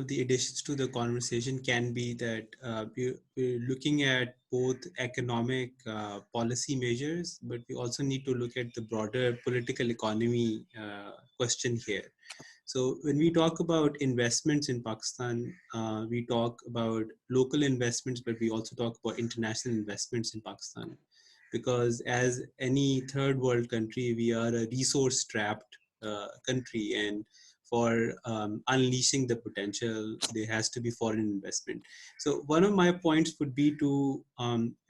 the additions to the conversation can be that we're looking at both economic policy measures, but we also need to look at the broader political economy question here. So when we talk about investments in Pakistan, we talk about local investments, but we also talk about international investments in Pakistan. Because as any third world country, we are a resource strapped country, and for unleashing the potential, there has to be foreign investment. So one of my points would be to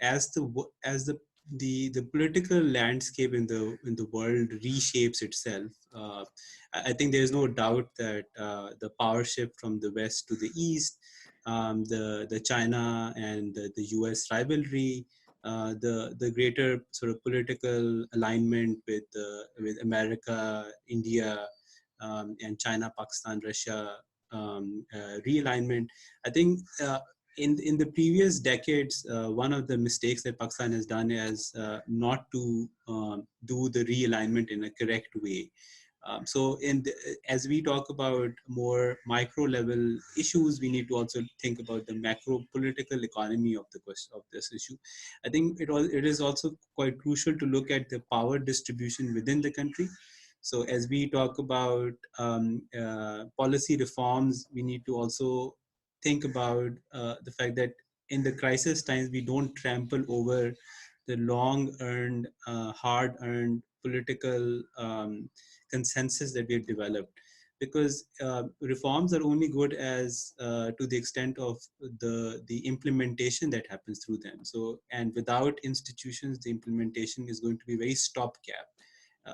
as the political landscape in the world reshapes itself. I think there's no doubt that the power shift from the west to the east, the China and the U.S. rivalry, the greater sort of political alignment with America, India, and China, Pakistan, Russia realignment. I think in the previous decades, one of the mistakes that Pakistan has done is not to do the realignment in a correct way. As we talk about more micro level issues, we need to also think about the macro political economy of the question of this issue. I think it is also quite crucial to look at the power distribution within the country. So as we talk about policy reforms, we need to also think about the fact that in the crisis times, we don't trample over the long earned, hard earned political consensus that we've developed. Because reforms are only good as to the extent of the implementation that happens through them. So, and without institutions, the implementation is going to be very stopgap.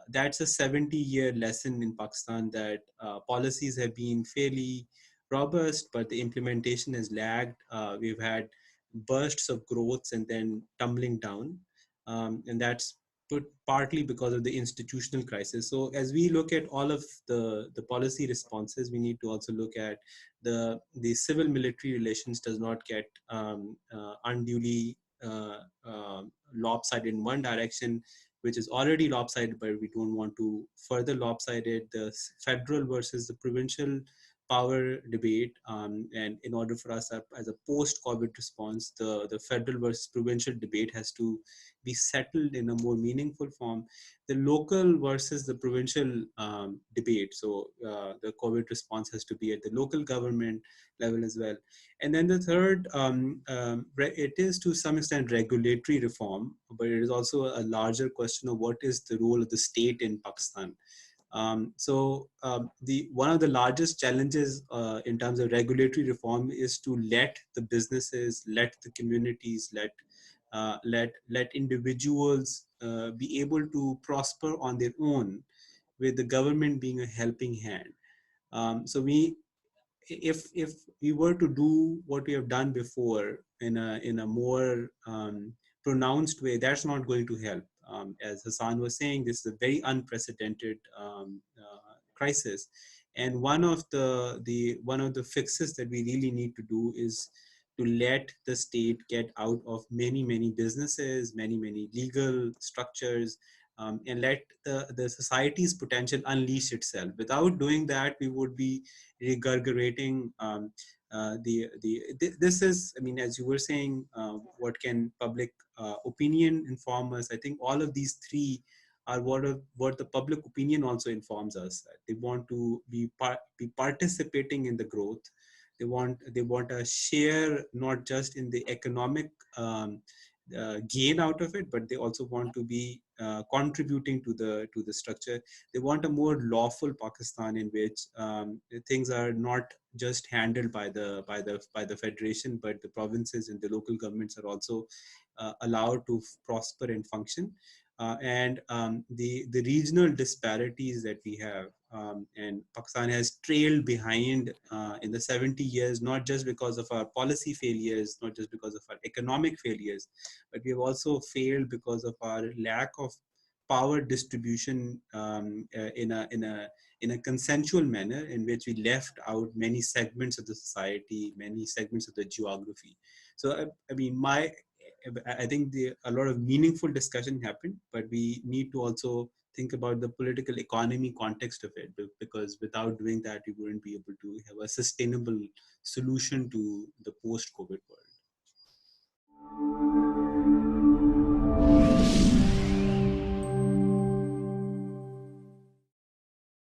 That's a 70-year lesson in Pakistan, that policies have been fairly robust, but the implementation has lagged. We've had bursts of growth and then tumbling down. And that's partly because of the institutional crisis. So as we look at all of the policy responses, we need to also look at the civil military relations does not get unduly lopsided in one direction, which is already lopsided, but we don't want to further lopside it. The federal versus the provincial power debate, and in order for us as a post-COVID response, the federal versus provincial debate has to be settled in a more meaningful form. The local versus the provincial debate, so the COVID response has to be at the local government level as well. And then the third, it is to some extent regulatory reform, but it is also a larger question of what is the role of the state in Pakistan. The one of the largest challenges in terms of regulatory reform is to let the businesses, let the communities, let individuals be able to prosper on their own, with the government being a helping hand. If we were to do what we have done before in a more pronounced way, that's not going to help. As Hassan was saying, this is a very unprecedented crisis, and one of the fixes that we really need to do is to let the state get out of many businesses, many legal structures, and let the society's potential unleash itself. Without doing that, we would be regurgitating this is, I mean, as you were saying, what can public opinion inform us? I think all of these three are what the public opinion also informs us. They want to be participating in the growth. They want a share, not just in the economic gain out of it, but they also want to be contributing to the structure. They want a more lawful Pakistan in which things are not just handled by the federation, but the provinces and the local governments are also allowed to prosper and function. And the regional disparities that we have, and Pakistan has trailed behind in the 70 years, not just because of our policy failures, not just because of our economic failures, but we have also failed because of our lack of power distribution in a consensual manner, in which we left out many segments of the society, many segments of the geography. So I mean, I think a lot of meaningful discussion happened, but we need to also think about the political economy context of it, because without doing that, we wouldn't be able to have a sustainable solution to the post-COVID world.